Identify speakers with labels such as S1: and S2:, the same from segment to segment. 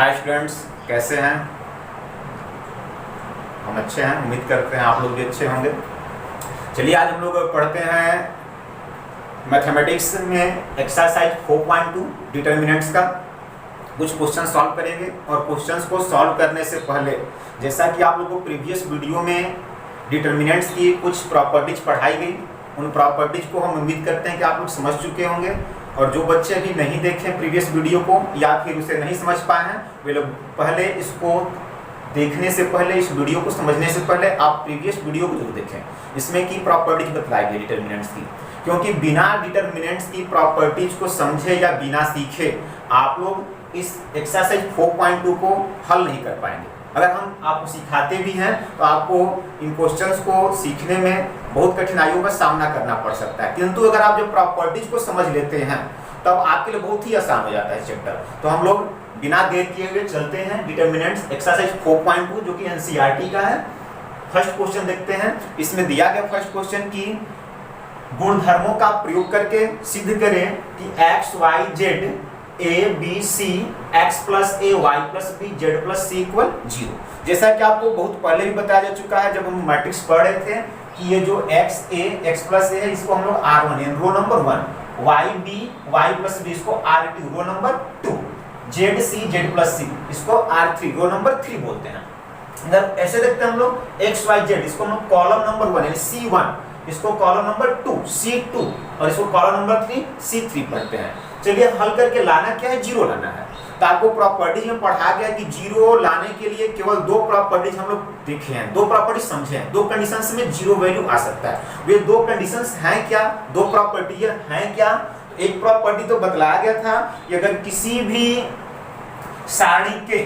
S1: Hi students, कैसे हैं? हम अच्छे हैं, उम्मीद करते हैं आप लोग भी अच्छे होंगे। चलिए आज हम लोग पढ़ते हैं मैथमेटिक्स में एक्सरसाइज 4.2 डिटर्मिनेंट्स का कुछ क्वेश्चन सॉल्व करेंगे। और क्वेश्चंस को सॉल्व करने से पहले, जैसा कि आप लोगों को प्रीवियस वीडियो में डिटर्मिनेंट्स की कुछ प्रॉपर्टीज पढ़ाई गई, उन प्रॉपर्टीज को हम उम्मीद करते हैं कि आप लोग समझ चुके होंगे। और जो बच्चे अभी नहीं देखें प्रीवियस वीडियो को या फिर उसे नहीं समझ पाए हैं, वे लोग पहले इसको देखने से पहले, इस वीडियो को समझने से पहले आप प्रीवियस वीडियो को जरूर देखें। इसमें की प्रॉपर्टीज बतलाई गई डिटर्मिनेंट्स की, क्योंकि बिना डिटर्मिनेंट्स की प्रॉपर्टीज को समझे या बिना सीखे आप लोग इस एक्सरसाइज 4.2 को हल नहीं कर पाएंगे। अगर हम आपको सिखाते भी हैं तो आपको इन क्वेश्चंस को सीखने में बहुत कठिनाइयों का सामना करना पड़ सकता है, किंतु अगर आप जो प्रॉपर्टीज को समझ लेते हैं तब आपके लिए बहुत ही आसान हो जाता है चैप्टर। तो हम लोग बिना देर किए हुए चलते हैं डिटर्मिनेंट्स एक्सरसाइज 4.2 जो कि एनसीईआरटी का है। फर्स्ट क्वेश्चन देखते हैं। इसमें दिया गया फर्स्ट क्वेश्चन की गुणधर्मों का प्रयोग करके सिद्ध करें कि x y z a b c x plus a y plus b z plus c equal 0। जैसा कि आपको बहुत पहले भी बताया जा चुका है जब हम मैट्रिक्स पढ़ रहे थे कि ये जो x a x plus a है इसको हम लोग R1 row number 1, y b y plus b इसको R2 row number 2, z c z plus c इसको R3 रो नंबर 3 बोलते हैं। अगर ऐसे देखते हैं हम लोग एक्स वाई जेड इसको हम लोग कॉलम नंबर 1 यानी C1, इसको कॉलम नंबर 2 C2 और इसको कॉलम नंबर 3 C3 पढ़ते हैं। चलिए हल करके लाना क्या है, 0 लाना है। तो आपको प्रॉपर्टीज में पढ़ा गया कि 0 लाने के लिए केवल दो प्रॉपर्टीज हम लोग देखे हैं, दो प्रॉपर्टी समझे हैं। दो कंडीशंस में 0 वैल्यू आ सकता है। वे दो कंडीशंस हैं क्या, दो प्रॉपर्टी हैं क्या? एक प्रॉपर्टी तो बतलाया गया था कि अगर किसी भी सारणी के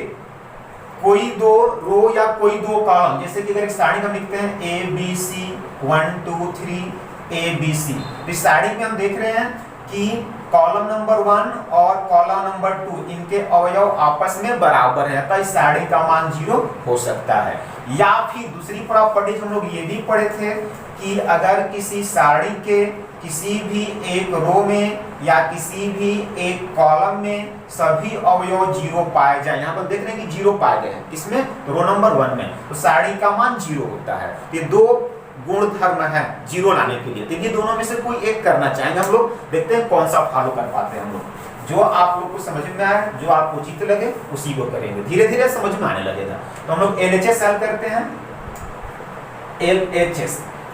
S1: कोई दो रो या कोई दो कॉलम, जैसे कि अगर एक सारणी हम लिखते हैं ए बी सी 1 2 3 ए बी सी, इस सारणी में हम देख रहे हैं कि कॉलम नंबर 1 और कॉलम नंबर 2 इनके अवयव आपस में बराबर है, तो इस सारणी का मान 0 हो सकता है। या फिर दूसरी प्रॉपर्टी हम लोग ये भी पढ़े थे कि अगर किसी सारणी के किसी भी एक रो में या किसी भी एक कॉलम में सभी अवयव 0 पाए जाए, यहाँ पर देख रहे हैं कि 0 पाए गए हैं, किसमें? रो नंबर 1 में, तो सारणी का मान 0 होता है। ये दो गुण धर्म है 0 लाने के लिए। तो ये दोनों में से कोई एक करना चाहेंगे हम लोग, देखते हैं कौन सा फॉलो कर पाते हैं हम लोग। जो आप लोग को समझ में आए, जो आपको उचित लगे उसी को करेंगे, धीरे धीरे समझ में आने लगेगा। तो हम लोग LHS हल करते हैं।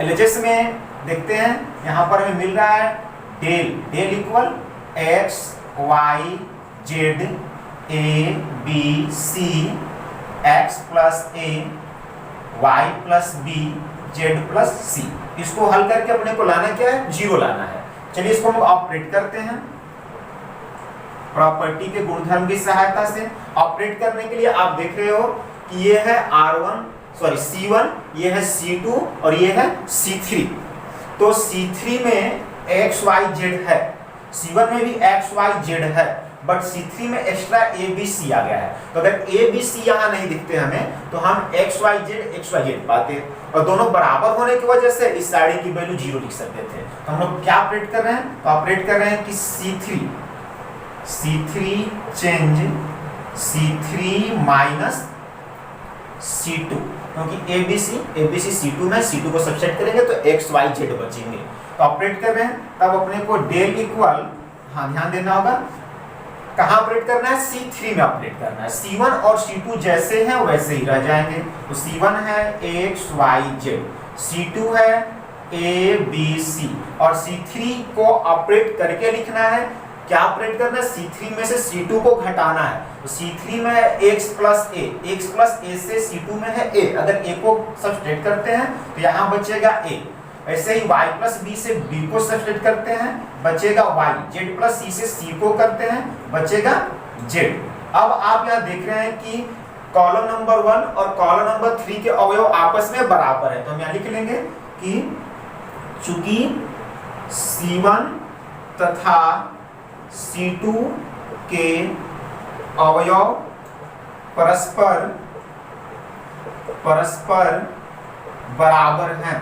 S1: LHS में देखते हैं, यहाँ पर हमें मिल रहा है del equal x y z a b c x plus a y plus b z plus c. इसको हल करके अपने को लाना क्या है, 0 लाना है। चलिए इसको हम ऑपरेट करते हैं प्रॉपर्टी के गुणधर्म की सहायता से। ऑपरेट करने के लिए आप देख रहे हो कि ये है C1, ये है C2 और ये है C3। तो C3 में एक्स वाई जेड है, C1 में भी एक्स वाई जेड है, बट C3 में एक्स्ट्रा ABC आ गया है। तो अगर ABC यहाँ नहीं दिखते हमें तो हम XYZ पाते, और दोनों बराबर होने की वजह से इस सारणी की वैल्यू 0 लिख सकते थे। तो हम लोग क्या ऑपरेट कर रहे हैं, तो ऑपरेट कर रहे हैं कि C3 change C3 minus C2, क्योंकि ABC C2 में, C2 को सब्सट्रैक्ट करेंगे तो XYZ बचेंगे। तो ऑपरेट कर रहे हैं, तब अपने को डेल इक्वल, हाँ ध्यान देना होगा कहाँ ऑपरेट करना है, C3 में ऑपरेट करना है। C1 और C2 जैसे हैं वैसे ही रह जाएंगे। तो C1 है XYZ, C2 है ABC और C3 को ऑपरेट करके लिखना है। क्या ऑपरेट करना है, C3 में से C2 को घटाना है। तो C3 में है x प्लस a से C2 में है a, अगर a को सब्सट्रैक्ट करते हैं तो यहाँ बचेगा a। ऐसे ही y प्लस b से b को सब्सट्रैक्ट करते हैं, बचेगा y, z प्लस c से c को करते हैं, बचेगा z। अब आप यहाँ देख रहे हैं कि कॉलम नंबर 1 और कॉलम नंबर 3 के अवयव आपस में बराबर है। तो हम यहाँ लिख लेंगे कि चूंकि C1 तथा C2 के अवयव परस्पर बराबर हैं,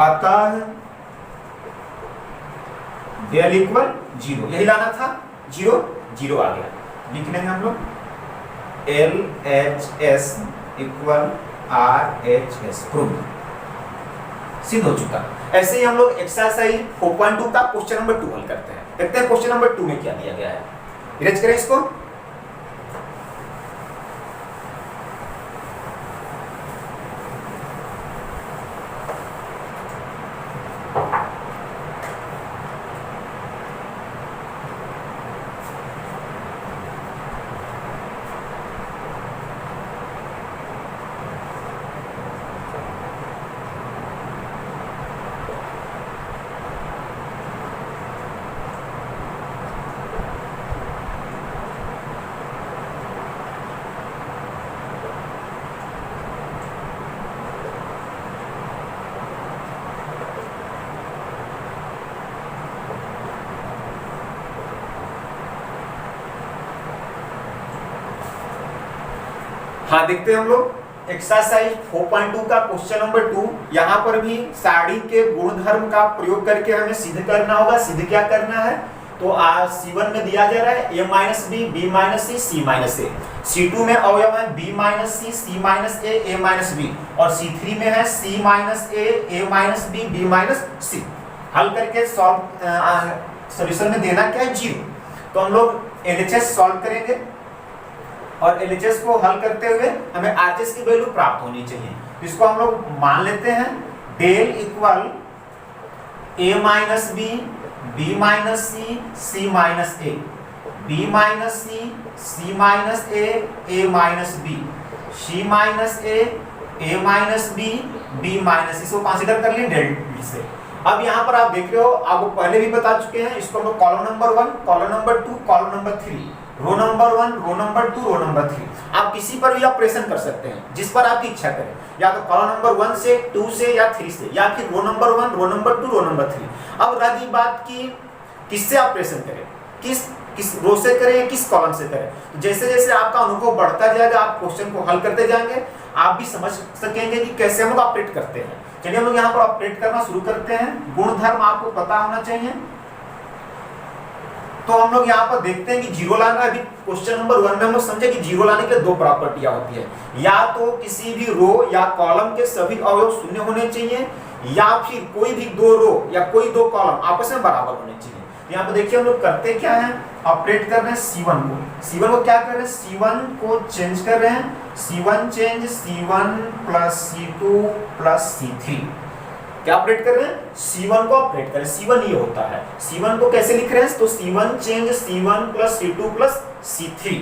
S1: अतः डेल इक्वल 0, यही लाना था, 0 आ गया। लिख लेंगे हम लोग LHS इक्वल RHS, प्रूव, सिद्ध हो चुका। ऐसे ही हम लोग एक्सरसाइज 4.2 का क्वेश्चन नंबर 2 हल करते हैं। देखते हैं क्वेश्चन नंबर 2 में क्या दिया गया है। इरेज करें इसको। हाँ, देखते हैं हम लोग एक्सरसाइज 4.2 का क्वेश्चन नंबर 2। यहाँ पर भी साड़ी के गुणधर्म का प्रयोग करके हमें सिद्ध करना होगा। सिद्ध क्या करना है, तो C1 में दिया जा रहा है a minus b, b minus c, c minus a. C2 में अवयव है b minus c, c minus a, a minus b, और C3 में है c minus a minus b, b minus c. हल करके सॉल्यूशन में देना क्या है, 0। तो हम लोग LHS सॉल्व करेंगे और LHS को हल करते हुए हमें RHS की वैल्यू प्राप्त होनी चाहिए। इसको हम लोग मान लेते हैं del equal a minus b, b minus c, c minus a, b minus c, c minus a minus b, c minus a minus b, b minus, इसको कंसीडर कर लें डेल से। अब यहाँ पर आप देख रहे हो, आपको पहले भी बता चुके हैं, इसको हम लोग column number 1, column number 2, column number 3, row number 1, row number 2, row number 3। आप किसी पर भी ऑपरेशन कर सकते हैं जिस पर आपकी इच्छा करें, या तो कॉलम नंबर 1 से, 2 से या 3 से, या फिर row number 1, row number 2, row number 3। अब रही बात की किससे ऑपरेशन करें, किस रो से करें, किस कॉलम से करें। तो जैसे जैसे आपका अनुभव बढ़ता जाएगा, आप क्वेश्चन को हल करते जाएंगे, आप भी समझ सकेंगे कि कैसे हम लोग ऑपरेट करते हैं। चलिए हम लोग यहाँ पर ऑपरेट करना शुरू करते हैं। गुणधर्म आपको पता होना चाहिए। तो हम लोग यहाँ पर देखते हैं कि जीरो लाना, अभी क्वेश्चन नंबर 1 में हम लोग समझे कि जीरो लाने के लिए 2 प्रॉपर्टियां होती है, या तो किसी भी रो या कॉलम के सभी अवयव शून्य होने चाहिए, या फिर कोई भी 2 रो या कोई 2 कॉलम आपस में बराबर होने चाहिए। यहाँ पर देखिए हम लोग करते क्या है, ऑपरेट कर रहे हैं C1 को क्या कर रहे हैं, C1 को चेंज कर रहे हैं, C1 change C1 plus C2 plus C3। क्या ऑपरेट कर रहे हैं, C1 को ऑपरेट कर रहे हैं। C1 ये होता है, C1 को कैसे लिख रहे हैं, तो C1 change C1 plus C2 plus C3।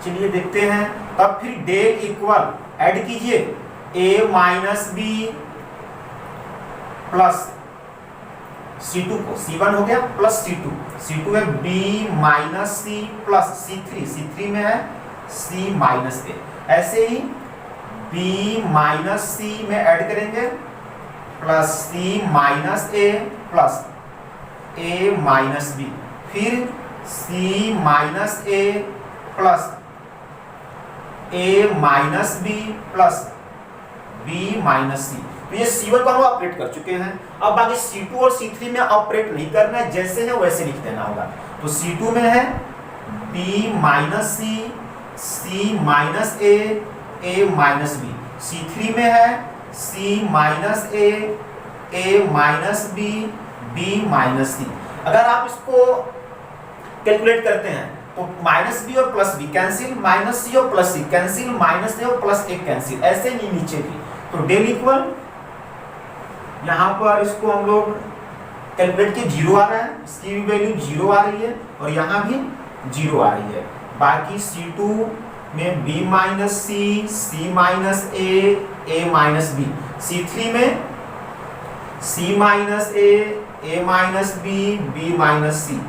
S1: चलिए देखते हैं। तब फिर डेल इक्वल ऐड कीजिए a minus b plus C2 को, C1 हो गया प्लस C2 है b minus C plus C3 में है c माइनस ए। ऐसे ही b माइनस सी में ऐड करेंगे plus c minus a plus a minus b, फिर c minus a plus a minus b plus b minus c. तो ये C1 को हम ऑपरेट कर चुके हैं। अब बाकी C2 और C3 में ऑपरेट नहीं करना है, जैसे है वैसे लिख देना होगा। तो C2 में है b minus C, c minus a minus B. C3 में है c minus a minus B minus सी। अगर आप इसको कैलकुलेट करते हैं तो माइनस बी और प्लस बी कैंसिल, माइनस सी और प्लस सी कैंसिल, माइनस ए और प्लस ए कैंसिल, ऐसे नहीं नीचे भी। तो डेल इक्वल यहाँ पर इसको हम लोग कैलकुलेट किए, 0 आ रहा है, इसकी भी वैल्यू 0 आ रही है और यहाँ भी 0 आ रही है। बाकी C2 में b minus C, c minus a minus B. C3 में c minus a minus B minus c.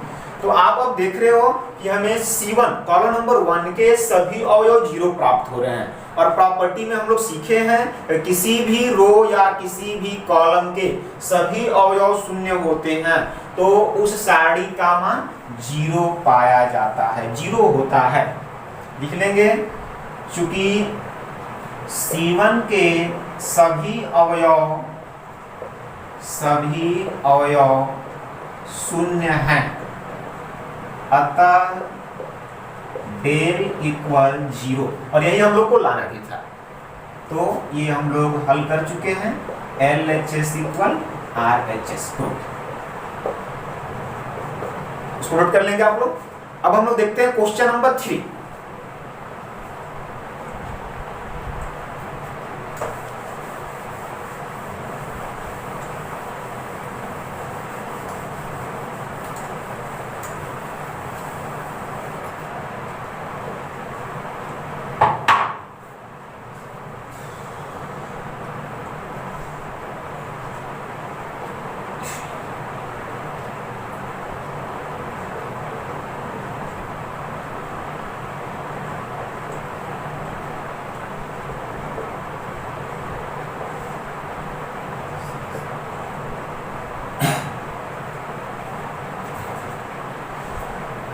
S1: तो आप अब देख रहे हो कि हमें C1 कॉलम नंबर 1 के सभी अवयव 0 प्राप्त हो रहे हैं। और प्रॉपर्टी में हम लोग सीखे हैं किसी भी रो या किसी भी कॉलम के सभी अवयव शून्य होते हैं तो उस सारणी का मान 0 पाया जाता है, 0 होता है। लिख लेंगे, चूंकि C1 के सभी अवयव शून्य हैं, अतः डेल इक्वल 0 और यही हम लोग को लाना भी था। तो ये हम लोग हल कर चुके हैं। LHS इक्वल RHS इसको नोट कर लेंगे आप लोग। अब हम लोग देखते हैं क्वेश्चन नंबर 3।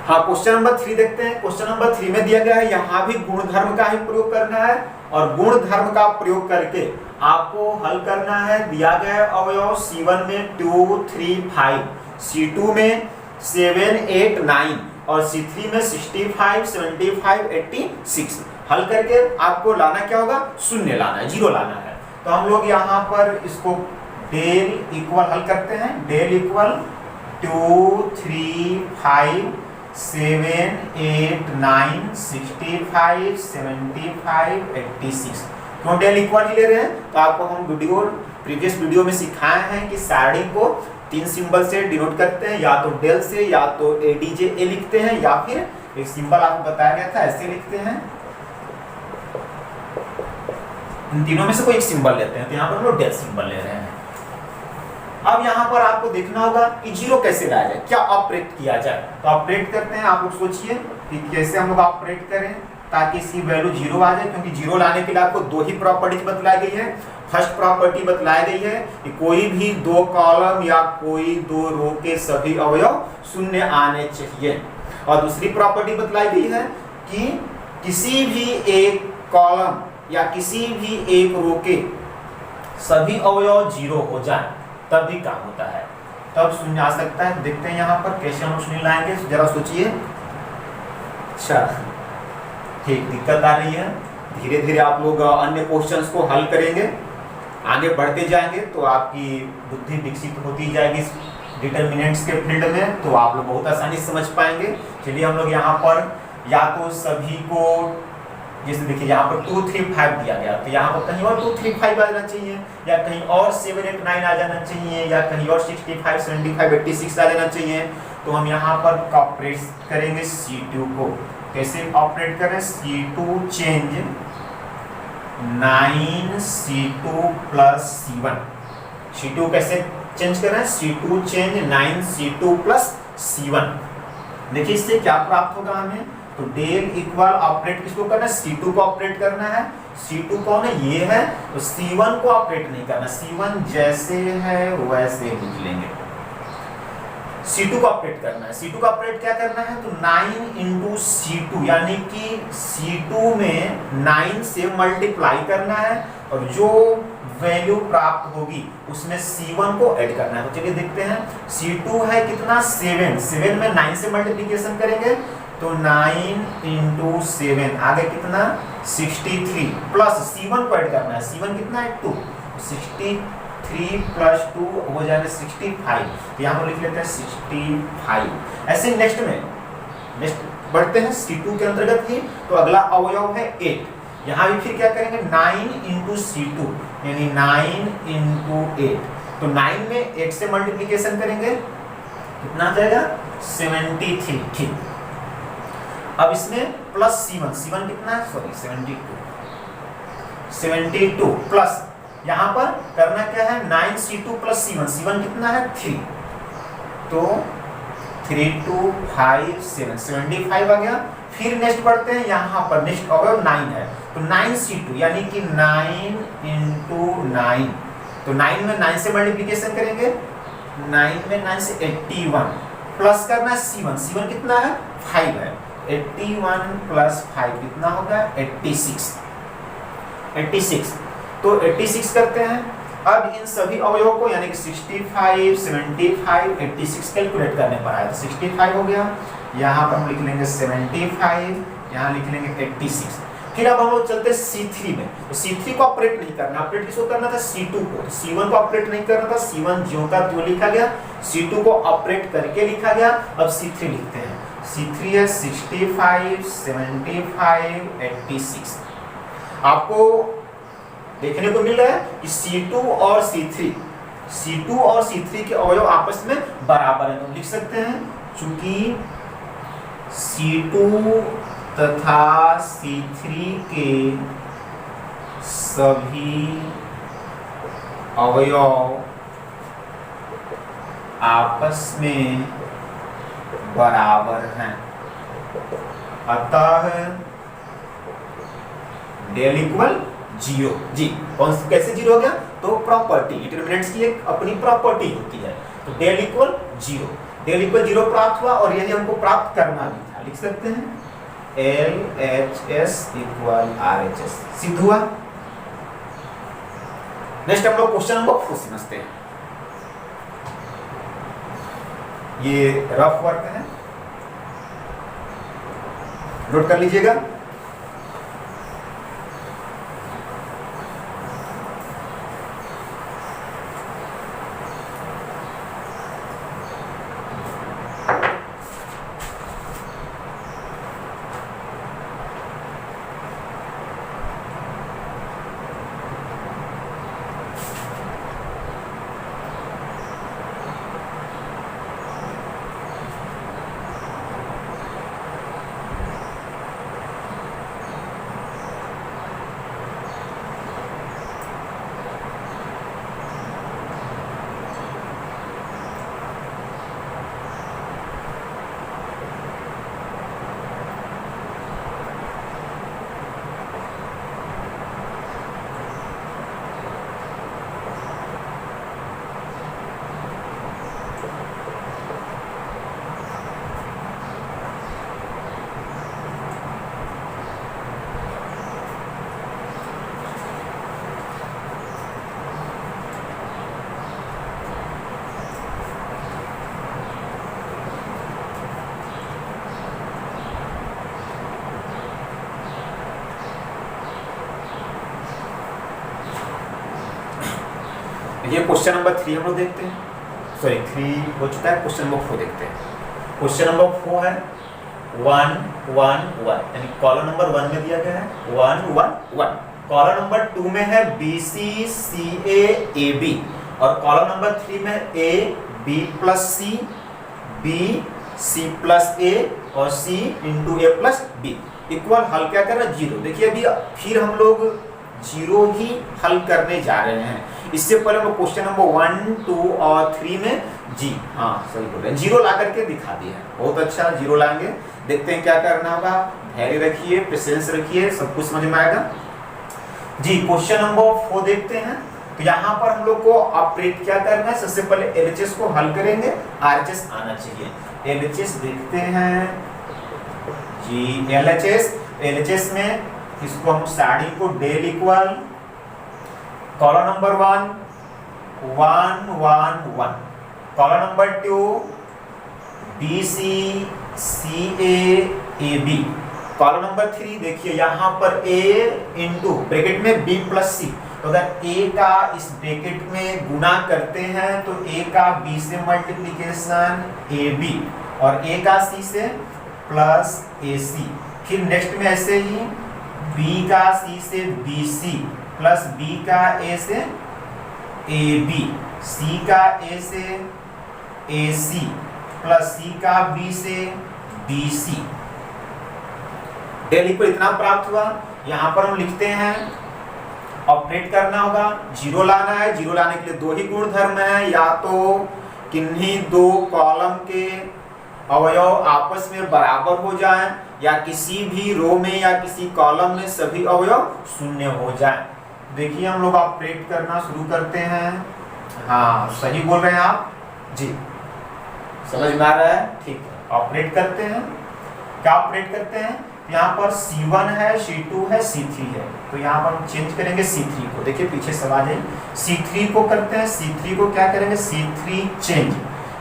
S1: हाँ, क्वेश्चन नंबर 3 देखते हैं। क्वेश्चन नंबर 3 में दिया गया है यहाँ भी गुणधर्म का ही प्रयोग करना है और गुणधर्म का प्रयोग करके आपको हल करना है। दिया गया है अवयव C1 में 2, 3, 5, C2 में 7, 8, 9 और C3 में 65, 75, 86। हल करके आपको लाना क्या होगा? शून्य लाना है, 0 लाना है। तो हम लोग यहाँ पर इसको डेल इक्वल हल करते हैं। Del equal 2, 3, 5, 7, 8, 9, 65, 75, 86। क्यों डेल इक्वल ही ले रहे हैं? तो आपको हम प्रीवियस वीडियो में सिखाए हैं कि सारणी को 3 सिंबल से डिनोट करते हैं, या तो डेल से, या तो ADJA लिखते हैं, या फिर एक सिंबल आपको बताया गया था ऐसे लिखते हैं। इन तीनों में से कोई एक सिंबल लेते हैं। तो यहाँ पर हम लोग डेल सिंबल ले रहे हैं। अब यहाँ पर आपको देखना होगा कि 0 कैसे लाया जाए, क्या ऑपरेट किया जाए। तो ऑपरेट करते हैं। आप लोग सोचिए कि कैसे हम लोग ऑपरेट करें ताकि इसकी वैल्यू 0 आ जाए, क्योंकि 0 लाने के लिए आपको 2 ही प्रॉपर्टीज बतलाई गई है। फर्स्ट प्रॉपर्टी बतलाई गई है कि कोई भी 2 कॉलम या कोई 2 रो के सभी अवयव शून्य आने चाहिए, और दूसरी प्रॉपर्टी बतलाई गई है कि किसी भी एक कॉलम या किसी भी एक रो के सभी अवयव 0 हो जाए तब भी काम होता है, तब शून्य आ सकता है। देखते हैं यहाँ पर कैसे हम शून्य लाएंगे, जरा सोचिए। अच्छा, ठीक, दिक्कत आ रही है। धीरे धीरे आप लोग अन्य क्वेश्चंस को हल करेंगे, आगे बढ़ते जाएंगे तो आपकी बुद्धि विकसित होती जाएगी डिटरमिनेंट्स के फील्ड में, तो आप लोग बहुत आसानी से समझ पाएंगे। चलिए हम लोग यहाँ पर या तो सभी को, जैसे देखिए यहाँ पर 2, 3, 5 दिया गया, तो यहाँ पर कहीं और 2, 3, 5 आ जाना चाहिए, या कहीं और 7, 8, 9 आ जाना चाहिए, या कहीं और 65, 75, 86 आ जाना चाहिए। तो हम यहाँ पर ऑपरेट करेंगे C2 को। कैसे ऑपरेट करें? C2 change 9C2 plus C1। C2 कैसे चेंज करें? C2 change 9C2 plus C1। देखिए इससे क्या प्राप्त होगा हमें? तो डेल इक्वल ऑपरेट किसको करना है? C2 को ऑपरेट करना है। C2 कौन है? ये है। तो C1 को ऑपरेट नहीं करना, C1 जैसे है वैसे लिख लेंगे। C2 को ऑपरेट करना है। C2 को ऑपरेट क्या करना है? तो 9 इंटू C2, यानी कि C2 में 9 से मल्टीप्लाई करना है, और जो वैल्यू प्राप्त होगी उसमें C1 को ऐड करना है। तो चलिए देखते हैं। C2 है कितना? 7। 7 में 9 से मल्टीप्लिकेशन करेंगे तो 9 इंटू 7 आगे कितना? 63 प्लस C1 को ऐड करना है। C1 कितना है? 2। 63 प्लस 2 हो जाएगा 65। तो यहाँ पर लिख लेते हैं 65। ऐसे नेक्स्ट बढ़ते हैं C2 के अंतर्गत ही। तो अगला अवयव है 8। यहाँ भी फिर क्या करेंगे? 9 इंटू C2 यानी 9 इंटू 8। तो 9 में 8 से मल्टीप्लिकेशन करेंगे, कितना आ जाएगा? 73। ठीक, अब इसमें प्लस C1 कितना है? सॉरी 72 प्लस यहाँ पर करना क्या है? 9C2 प्लस C1 कितना है? 3। तो 3, 2, 5, 7, 75 आ गया। फिर नेक्स्ट बढ़ते हैं, यहाँ पर नेक्स्ट अवयव 9 है। तो 9C2 यानी कि 9 इंटू 9। तो 9 में 9 से मल्टीप्लिकेशन करेंगे, 9 में 9 से 81 प्लस करना है C1 कितना है? 5 है। 81 प्लस 5 कितना होगा? 86। तो 86 करते हैं। अब इन सभी अवयवों को यानी कि 65, 75, 86 कैलकुलेट करने पर आया। तो 65 हो गया, यहाँ पर हम लिख लेंगे 75 यहाँ लिख लेंगे 86। फिर अब हम लोग चलते हैं C3 में। तो C3 को ऑपरेट नहीं करना, ऑपरेट किसको करना था? C2 को। तो C1 को ऑपरेट नहीं करना था, C1 ज्यों का त्यों लिखा गया, C2 को ऑपरेट करके लिखा गया। अब C3 लिखते हैं। C3 है 65, 75, 86। आपको देखने को मिल रहा है कि C2 और C3 के अवयव आपस में बराबर है। तो लिख सकते हैं चूंकि C2 तथा C3 के सभी अवयव आपस में बराबर हैं, अतः डेल इक्वल 0। जी, कौन कैसे 0 हो गया? तो प्रॉपर्टी, डिटरमिनेंट्स की एक अपनी प्रॉपर्टी होती है। तो डेल इक्वल 0, डेल इक्वल 0 प्राप्त हुआ और यही हमको प्राप्त करना भी था। लिख सकते हैं LHS इक्वल RHS, सिद्ध हुआ। नेक्स्ट हम लोग क्वेश्चन नंबर 4 समझते हैं। ये रफ वर्क है, नोट कर लीजिएगा। ये क्वेश्चन नंबर 3 हम लोग देखते हैं, सॉरी 3 हो चुका है। क्वेश्चन नंबर 4 देखते हैं। क्वेश्चन नंबर 4 है 1 1 1, यानी कॉलम नंबर 1 में दिया गया है 1 1 1। कॉलम नंबर 2 में है BC CA AB और कॉलम नंबर 3 में A B plus C B C plus A और C into A plus B equal हल क्या कर रहा है? 0। देखिए अभी फिर हम लोग 0 ही हल करने जा रहे हैं। इससे पहले हम क्वेश्चन नंबर 1 2 और 3 में जी हाँ सही बोल रहे हैं 0 ला करके दिखा दिया है। बहुत अच्छा, 0 लाएंगे। देखते हैं क्या करना होगा। धैर्य रखिए, पेशेंस रखिए, सब कुछ समझ में आएगा। जी क्वेश्चन नंबर 4 देखते हैं। तो यहाँ पर हम लोग को ऑपरेट क्या करना है? सबसे पहले LHS को हल करेंगे, RHS आना चाहिए। LHS देखते हैं जी। LHS में इसको हम साड़ी को del equal column number 1 1 1 1, column number 2 BC CA AB, column number 3 देखिए यहाँ पर A इंटू ब्रैकेट में B प्लस C। तो अगर A का इस ब्रैकेट में गुना करते हैं तो A का B से मल्टीप्लिकेशन AB और A का C से प्लस AC। फिर नेक्स्ट में ऐसे ही B का C से BC प्लस B का A से AB, C का A से AC प्लस C का B से BC। डेल इक्वल इतना प्राप्त हुआ। यहाँ पर हम लिखते हैं ऑपरेट करना होगा, 0 लाना है। 0 लाने के लिए 2 ही गुणधर्म है, या तो किन्हीं 2 कॉलम के अवयव आपस में बराबर हो जाएं या किसी भी रो में या किसी कॉलम में सभी अवयव शून्य हो जाएं। देखिए हम लोग ऑपरेट करना शुरू करते हैं। हाँ सही बोल रहे हैं आप जी, समझ में आ रहा है? ठीक है, ऑपरेट करते हैं। क्या ऑपरेट करते हैं? यहाँ पर C1 है, C2 है, C3 है। तो यहाँ पर हम चेंज करेंगे C3 को। देखिए पीछे सवाल है, C3 को करते हैं। C3 को क्या करेंगे? C3 change.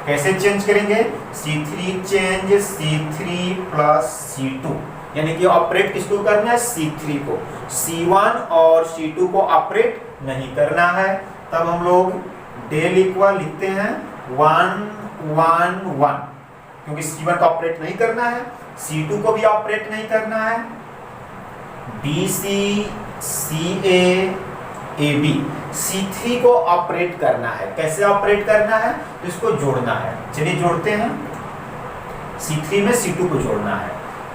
S1: कैसे चेंज करेंगे? C3 change C3 plus C2। यानी कि ऑपरेट किसको करना है, C3 को, C1 और C2 को ऑपरेट नहीं करना है। तब हम लोग डेल इक्वल लिखते हैं 1 1 1, क्योंकि C1 को ऑपरेट नहीं करना है, C2 को भी ऑपरेट नहीं करना है, BC CA AB C3 को ऑपरेट करना है। कैसे ऑपरेट करना है, तो इसको जोड़ना है। चलिए जोड़ते हैं, C3 में C2 को जोड़ना है,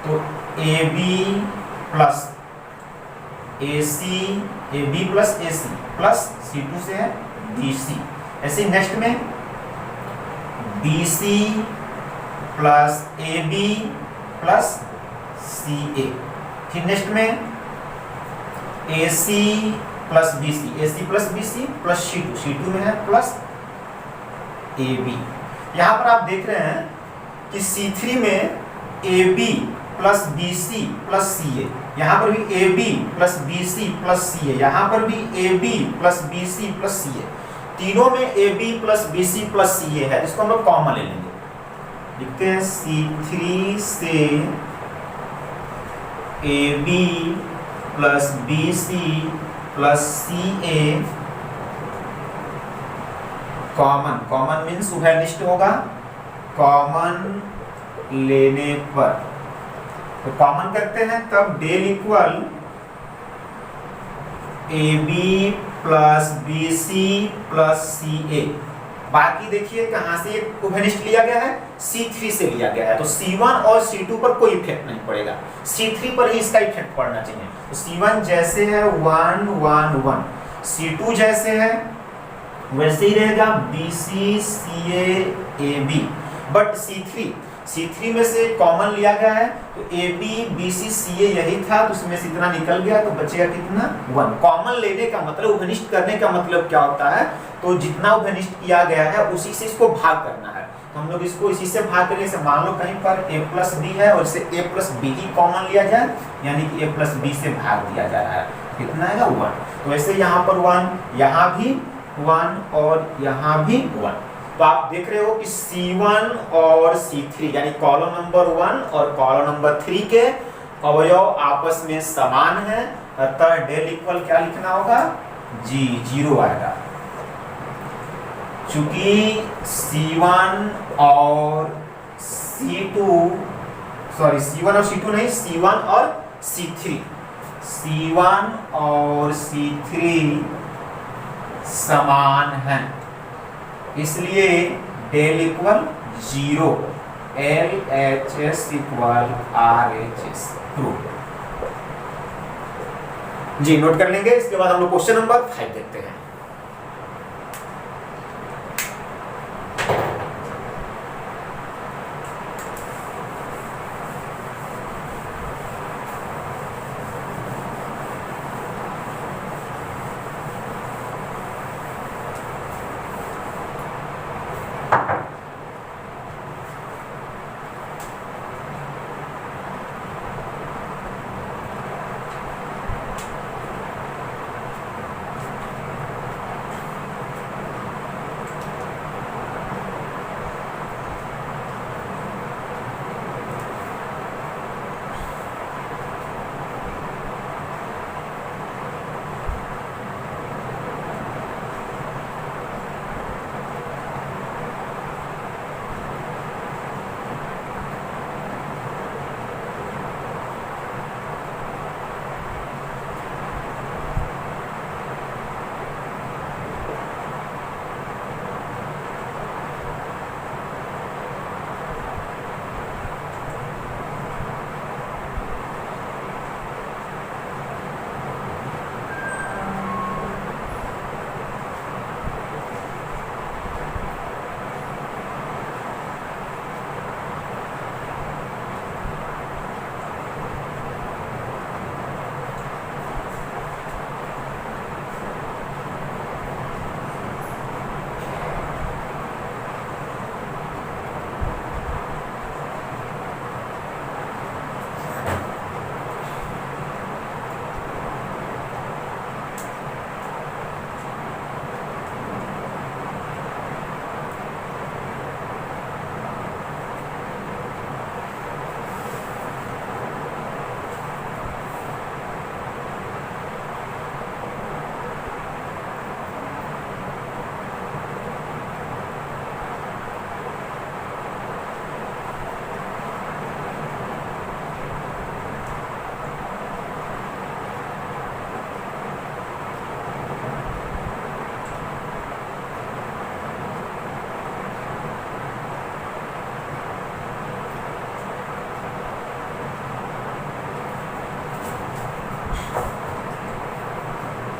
S1: तो AB plus AC AB plus AC plus C2 से है BC। ऐसे नेक्स्ट में BC plus AB plus CA। फिर नेक्स्ट में AC plus BC plus C2 में है प्लस AB। यहाँ पर आप देख रहे हैं कि C3 में AB plus BC plus CA, यहाँ पर भी AB plus BC plus CA, यहाँ पर भी AB plus BC plus CA, तीनों में AB plus BC plus CA है। इसको हम लोग कॉमन ले लेंगे, लिखते हैं C3 से AB plus BC plus CA common means उभयनिष्ठ होगा, कॉमन लेने पर तो कॉमन करते हैं, तब del equal AB plus BC plus CA। बाकी देखिए कहां से उभयनिष्ठ लिया गया है, C3 से लिया गया है, तो C1 और C2 पर कोई इफेक्ट नहीं पड़ेगा, C3 पर ही इसका इफेक्ट पड़ना चाहिए। तो C1 जैसे है 1 1 1, C2 जैसे है वैसे ही रहेगा BC CA AB, but C3 में से कॉमन लिया गया है, तो AB BC CA यही था, तो उसमें से इतना निकल गया, तो बचेगा कितना 1। कॉमन लेने का मतलब, उभयनिष्ठ करने का मतलब क्या होता है, तो जितना उभयनिष्ठ किया गया है उसी से इसको भाग करना है। तो हम लोग इसको इसी से भाग करेंगे। से मान लो कहीं पर A प्लस B है और इसे A plus B he common लिया जाए, यानी कि A प्लस B से भाग दिया जा रहा है, कितना आएगा 1। तो वैसे यहाँ पर 1, यहाँ भी 1 और यहाँ भी 1। तो आप देख रहे हो कि C1 और C3 यानी कॉलम नंबर 1 और कॉलम नंबर 3 के अवयव आपस में समान है, अतः डेल इक्वल क्या लिखना होगा, जी 0 आएगा। चूंकि C1 और C2 नहीं, C1 और C3 समान हैं, इसलिए del equal 0, LHS equal RHS true. जी नोट कर लेंगे। इसके बाद हम लोग क्वेश्चन नंबर 5 देखते हैं।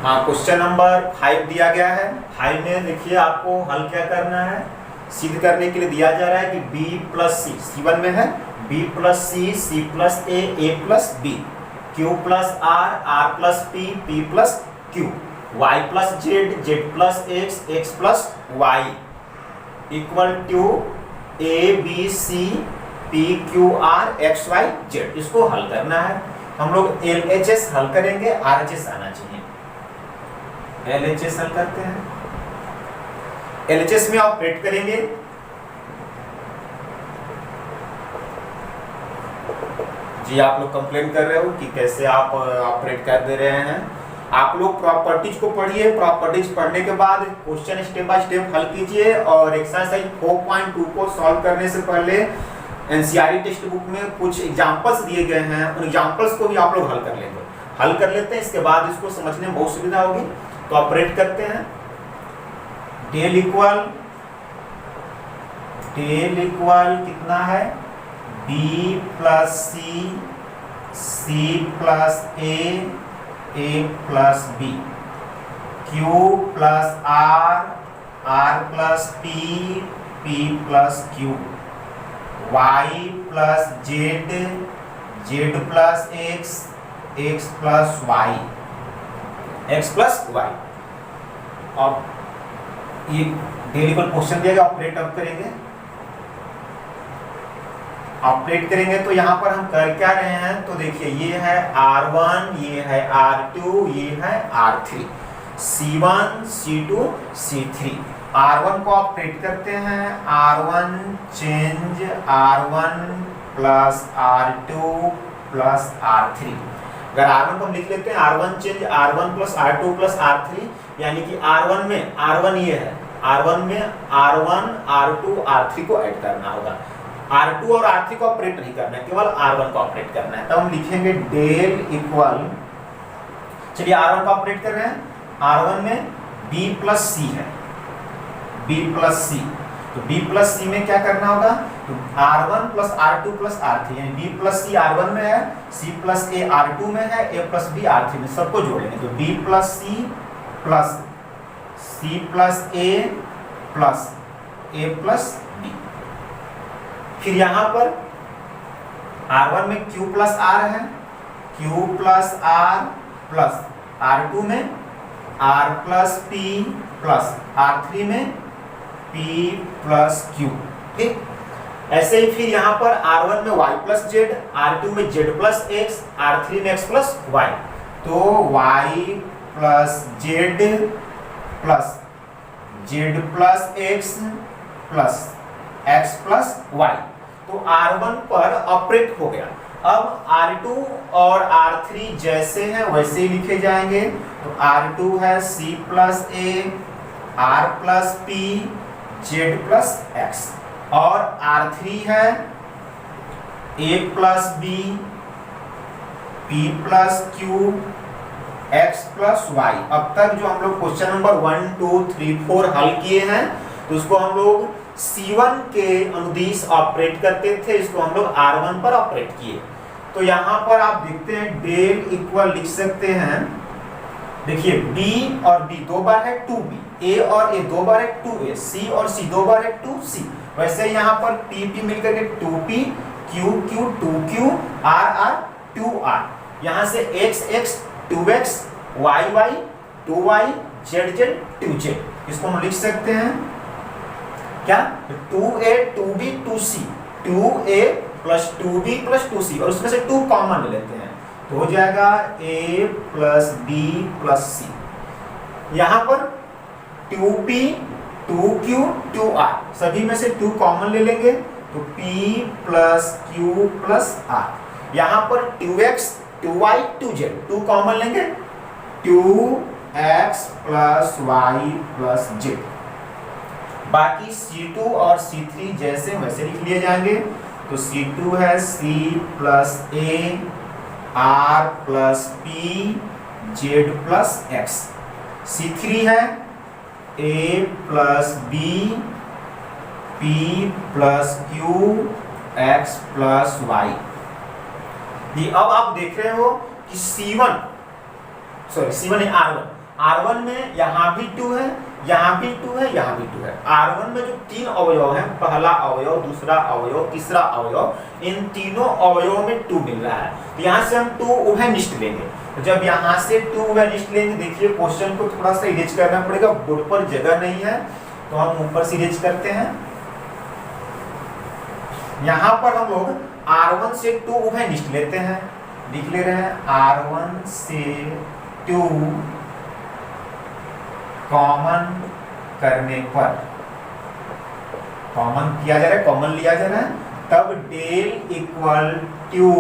S1: हाँ, क्वेश्चन नंबर 5 दिया गया है। 5 में देखिए आपको हल क्या करना है, सिद्ध करने के लिए दिया जा रहा है कि b प्लस सी, C1 में है b plus c, C plus a plus b, q plus r plus p plus q, y plus z plus x plus y equal to a b c p q r x y z। इसको हल करना है। हम लोग LHS हल करेंगे, RHS आना चाहिए। LHS हल करते हैं। LHS में ऑपरेट करेंगे। जी आप लोग कंप्लेन कर रहे हो कि कैसे आप ऑपरेट कर दे रहे हैं। आप लोग प्रॉपर्टीज को पढ़िए, प्रॉपर्टीज पढ़ने के बाद क्वेश्चन स्टेप बाय स्टेप हल कीजिए और एक्सरसाइज 4.2 को सॉल्व करने से पहले एनसीईआरटी टेक्स्ट बुक में कुछ एग्जांपल्स दिए गए हैं, उन एग्जांपल्स को भी आप लोग हल कर लेंगे। हल कर लेते हैं, इसके बाद इसको समझने में बहुत सुविधा होगी। तो ऑपरेट करते हैं। डेल इक्वल कितना है, b plus C plus a plus b, q plus r plus p plus q, y plus z plus x plus y, x plus y। अब ये डेल इक्वल क्वेश्चन दिया गया, ऑपरेट अब करेंगे। ऑपरेट करेंगे तो यहाँ पर हम कर क्या रहे हैं, तो देखिए ये है R1, ये है R2, ये है R3, C1 C2 C3। R1 को ऑपरेट करते हैं, R1 change R1 plus R2 plus R3। अगर R1 को हम लिख लेते हैं R1 change R1 plus R2 plus R3, यानी कि R1 में R1 ये है, R1 में R1 R2 R3 को ऐड करना होगा। R2 और R3 को ऑपरेट नहीं करना है, केवल R1 को ऑपरेट करना है। तब हम लिखेंगे डेल इक्वल, चलिए R1 को ऑपरेट कर रहे हैं। R1 में B प्लस C है, B प्लस C, तो B प्लस C में क्या करना होगा, तो R1 plus R2 plus R3, यानी B प्लस C R1 में है, C प्लस A R2 में है, A प्लस B R3 में, सबको जोड़ेंगे तो B plus C plus C plus A plus A plus B। फिर यहाँ पर R1 में Q प्लस R है, Q plus R plus R2 में R plus P plus R3 में P प्लस Q। ठीक, ऐसे ही फिर यहाँ पर R1 में Y प्लस Z, R2 में Z प्लस X, R3 में X प्लस Y, तो Y plus Z plus Z plus X plus X plus Y। तो R1 पर ऑपरेट हो गया। अब R2 और R3 जैसे हैं वैसे ही लिखे जाएंगे। तो R2 है C plus A, R plus P, Z plus X, और R3 है A plus B, P plus Q, X plus Y। अब तक जो हम लोग क्वेश्चन नंबर 1, 2, 3, 4 हल किए हैं, तो उसको हम लोग C1 के अनुदिश ऑपरेट करते थे, इसको हम लोग R1 पर ऑपरेट किए। तो यहाँ पर आप देखते हैं डेल इक्वल लिख सकते हैं। देखिए B और B दो बार है 2B, A और A दो बार है 2A, C और C दो बार है 2C। वैसे यहाँ पर P मिलकर के 2P, Q 2Q, R 2R। यहाँ से X 2X, Y 2Y, Z 2Z। इसको हम लिख सकते हैं क्या, 2A 2B 2C, 2A plus 2B plus 2C, और उसमें से 2 कॉमन ले लेते हैं तो हो जाएगा A plus B plus C। यहाँ पर 2P 2Q 2R, सभी में से 2 कॉमन ले लेंगे तो P plus Q plus R। यहाँ पर 2X 2Y 2Z, 2 कॉमन लेंगे 2X plus Y plus Z। बाकी C2 और C3 जैसे वैसे लिख लिए जाएंगे। तो C2 है C plus A, R plus P, Z plus X। C3 है A plus B, P plus Q, X plus Y। अब आप देख रहे हो कि C1 नहीं R1, R1 में यहाँ भी 2 है, यहाँ भी 2 है, यहाँ भी 2 है। R1 में जो 3 अवयव हैं, पहला अवयव, दूसरा अवयव, तीसरा अवयव, इन तीनों अवयवों में 2 मिल रहा है। तो यहाँ से हम 2 उभयनिष्ठ लेंगे। तो जब यहाँ से 2 उभयनिष्ठ लेंगे, देखिए क्वेश्चन को थोड़ा सा इरेज करना पड़ेगा, बोर्ड पर जगह नहीं है तो हम ऊपर से इरेज करते हैं। यहाँ पर हम लोग R1 से 2 उभयनिष्ठ लेते हैं, लिख ले रहे हैं R1 से 2 कॉमन करने पर, कॉमन किया जा रहा है, कॉमन लिया जा रहा है, तब डेल इक्वल टू,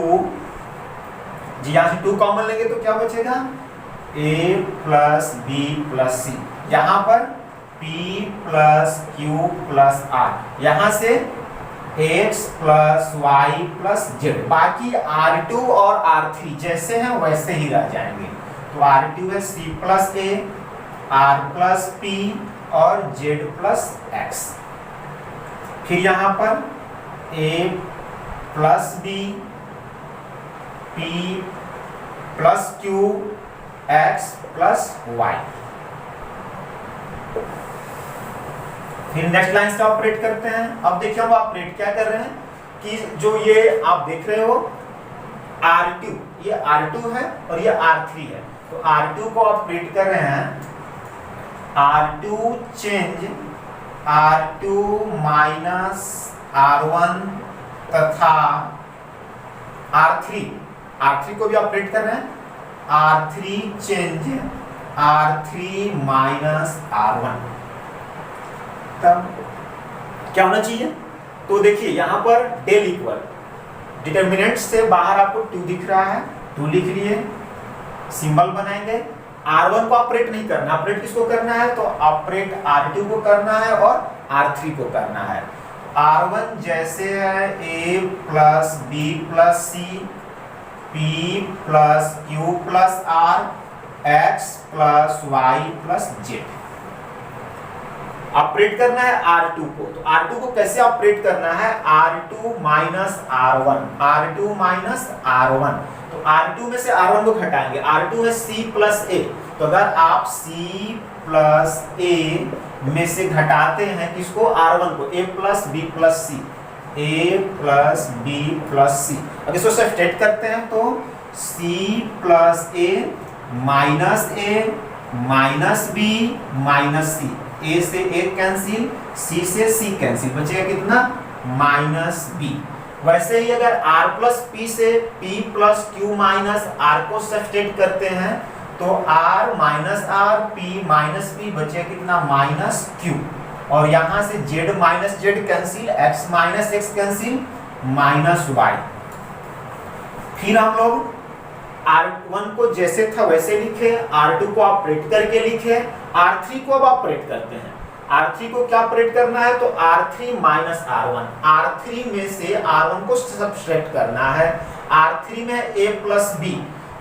S1: जी यहां से 2 कॉमन लेंगे तो क्या बचेगा, a प्लस बी प्लस सी, यहां पर p plus q plus r, यहां से x plus y plus z, बाकी R2 और R3 जैसे हैं वैसे ही रह जाएंगे। तो R2 है c plus a, r plus p और z प्लस x। फिर यहां पर a plus b, p plus q, x plus y। फिर नेक्स्ट लाइन से ऑपरेट करते हैं। अब देखिए हम ऑपरेट क्या कर रहे हैं कि जो ये आप देख रहे हो R2, ये R2 है और ये R3 है। तो R2 को ऑपरेट कर रहे हैं, R2 change R2 minus R1 तथा R3 को भी ऑपरेट कर रहे हैं, R3 change R3 minus R1। तब क्या होना चाहिए, तो देखिए यहाँ पर डेल इक्वल, डिटर्मिनेंट से बाहर आपको 2 दिख रहा है, 2 लिख लिए, सिंबल बनाएंगे। R1 को ऑपरेट नहीं करना, ऑपरेट किसको करना है, तो ऑपरेट R2 को करना है और R3 को करना है। R1 जैसे है a plus b plus c, p plus q plus r, x plus y plus z। Operate करना है R2 को, तो R2 को कैसे ऑपरेट करना है, R2 minus R1, R2 minus R1। तो R2 में से R1 को घटाएंगे, R2 है C प्लस A, तो अगर आप C प्लस A में से घटाते हैं किसको, R1 को, A plus B plus C, A plus B plus C। अब इसको सब्स्टिट्यूट करते हैं तो C plus A minus A minus B minus C, A से A कैंसिल, C से C कैंसिल, बचेगा कितना, माइनस B। वैसे ही अगर R प्लस P से P plus Q minus R को सब्स्टिट्यूट करते हैं तो R minus R, P minus P, बचेगा कितना, माइनस Q। और यहाँ से Z minus Z cancel, X minus X cancel, minus Y। फिर हम लोग R1 को जैसे था वैसे लिखे, R2 को ऑपरेट करके लिखे, R3 को अब ऑपरेट करते हैं। R3 को क्या ऑपरेट करना है, तो R3 माइनस R1, R3 में से R1 को सब्ट्रैक्ट करना है। R3 में A प्लस B,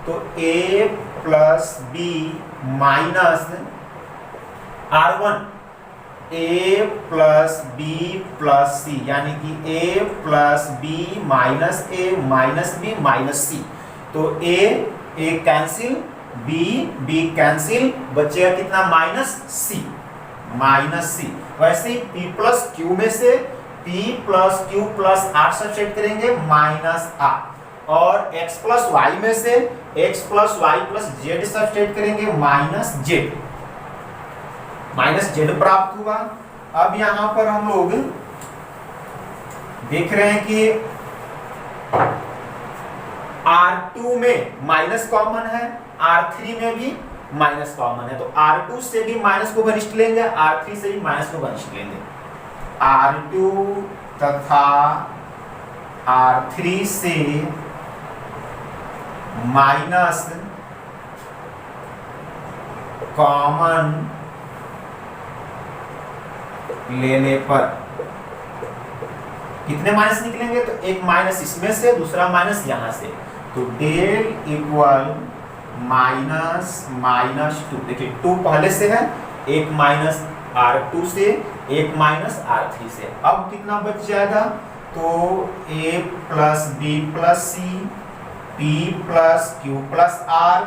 S1: तो A plus B minus R1, A plus B plus C, यानी कि A plus B minus A minus B minus C। तो A कैंसिल, B कैंसिल, बचेगा कितना, माइनस C, माइनस C। वैसे ही P plus Q में से P plus Q plus R subtract करेंगे, minus R। और X प्लस Y में से X plus Y plus Z subtract करेंगे, माइनस Z, माइनस Z प्राप्त हुआ। अब यहाँ पर हम लोग देख रहे हैं कि R2 में माइनस कॉमन है, R3 में भी माइनस कॉमन है, तो R2 से भी माइनस को वरिष्ठ लेंगे, R3 से भी माइनस को वरिष्ठ लेंगे। R2 तथा R3 से माइनस कॉमन लेने पर कितने माइनस निकलेंगे, तो एक माइनस इसमें से, दूसरा माइनस यहां से, तो डेल इक्वल माइनस माइनस 2। देखिए 2 पहले से है, एक माइनस R2 से, एक माइनस R3 से। अब कितना बच जाएगा, तो A plus B plus C, P plus Q plus R,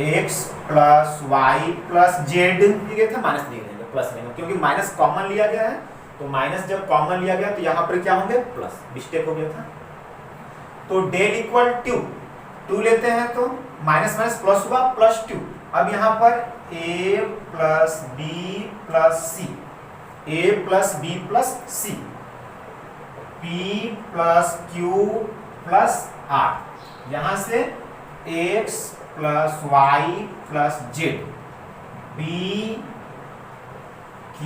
S1: X plus Y plus Z दिए थे, माइनस नहीं लेंगे, प्लस लेंगे, क्योंकि माइनस कॉमन लिया गया है। तो माइनस जब कॉमन लिया गया तो यहाँ पर क्या होंगे, प्लस, मिस्टेक हो गया था। तो डेल इक्वल टू लेते हैं तो माइनस माइनस प्लस हुआ, प्लस 2। अब यहाँ पर a plus B plus C, a plus B plus C, p plus q plus r, यहाँ से x plus Y plus Z, b q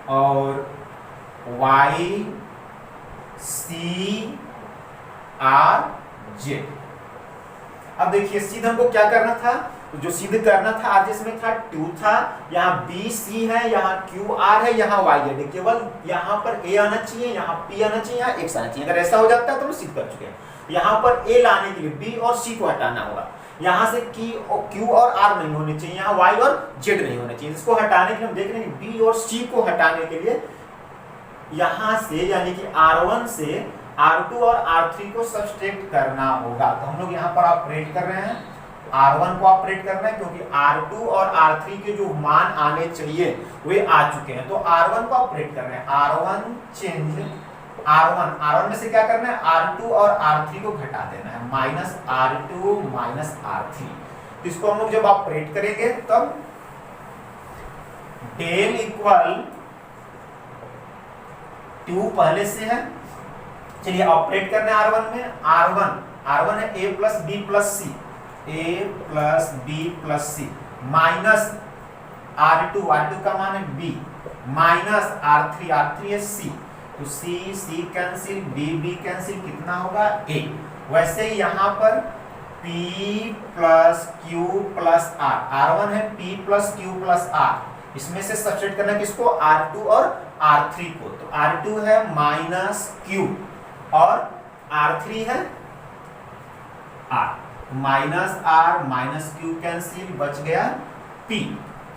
S1: और y c r z। अब देखिए सिद्ध हमको क्या करना था, तो जो सिद्ध करना था आदेश में था 2 था, यहाँ b c है, यहाँ q r है, यहाँ y z है, केवल यहाँ पर a आना चाहिए, यहाँ p आना चाहिए, यहाँ x आना चाहिए। अगर ऐसा हो जाता है तो हम सिद्ध कर चुके हैं। यहाँ पर a लाने के लिए b और c को हटाना होगा, यहाँ से q और r नहीं होने चाहिए, यहाँ y और z नहीं होने चाहिए। इसको हटाने के लिए हम देख रहे हैं b और c को हटाने के लिए यहाँ से यानी कि r1 से R2 और R3 को सब्सट्रैक्ट करना होगा। तो हम लोग यहाँ पर ऑपरेट कर रहे हैं, R1 को ऑपरेट करना है, क्योंकि R2 और R3 के जो मान आने चाहिए वे आ चुके हैं। तो R1 को ऑपरेट कर रहे हैं, R1 चेंज R1 में से क्या करना है, R2 और R3 को घटा देना है, माइनस R2 माइनस R3। इसको हम लोग जब ऑपरेट करेंगे तब डेल इक्वल 2 पहले से है। चलिए ऑपरेट करने R1 में, R1 है a plus B plus C, a plus B plus C, minus R2 का मान है b, माइनस R3 है c, तो c कैंसिल, b कैंसिल, कितना होगा a। वैसे ही यहाँ पर p plus q plus r, R1 है p plus q plus r, इसमें से सब्सट्रैक्ट करना है किसको, R2 और R3 को। तो R2 है माइनस q और R3 है R, minus R minus Q cancel, बच गया P।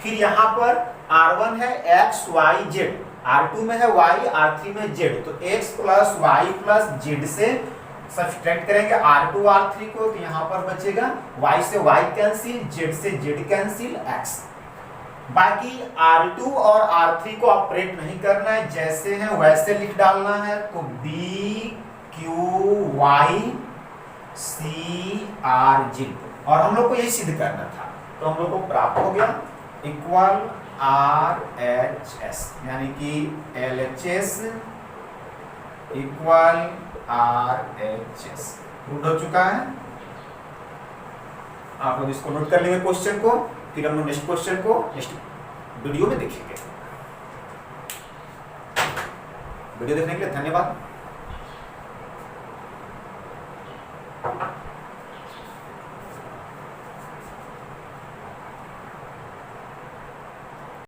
S1: फिर यहाँ पर R1 है x y z, R2 में है y, R3 में z, तो x plus y plus z से सब्सट्रैक्ट करेंगे R2 R3 को, तो यहाँ पर बचेगा y से y कैंसिल, z से z कैंसिल, x। बाकी R2 और R3 को ऑपरेट नहीं करना है, जैसे हैं वैसे लिख डालना है। तो B Q Y C R Z, और हम लोग को यही सिद्ध करना था, तो हम लोग को प्राप्त हो गया इक्वल RHS, यानी कि LHS इक्वल RHS प्रूव हो चुका है। आप लोग इसको नोट कर लेंगे क्वेश्चन को, फिर हम लोग नेक्स्ट क्वेश्चन को नेक्स्ट वीडियो में देखेंगे। वीडियो देखने के लिए धन्यवाद।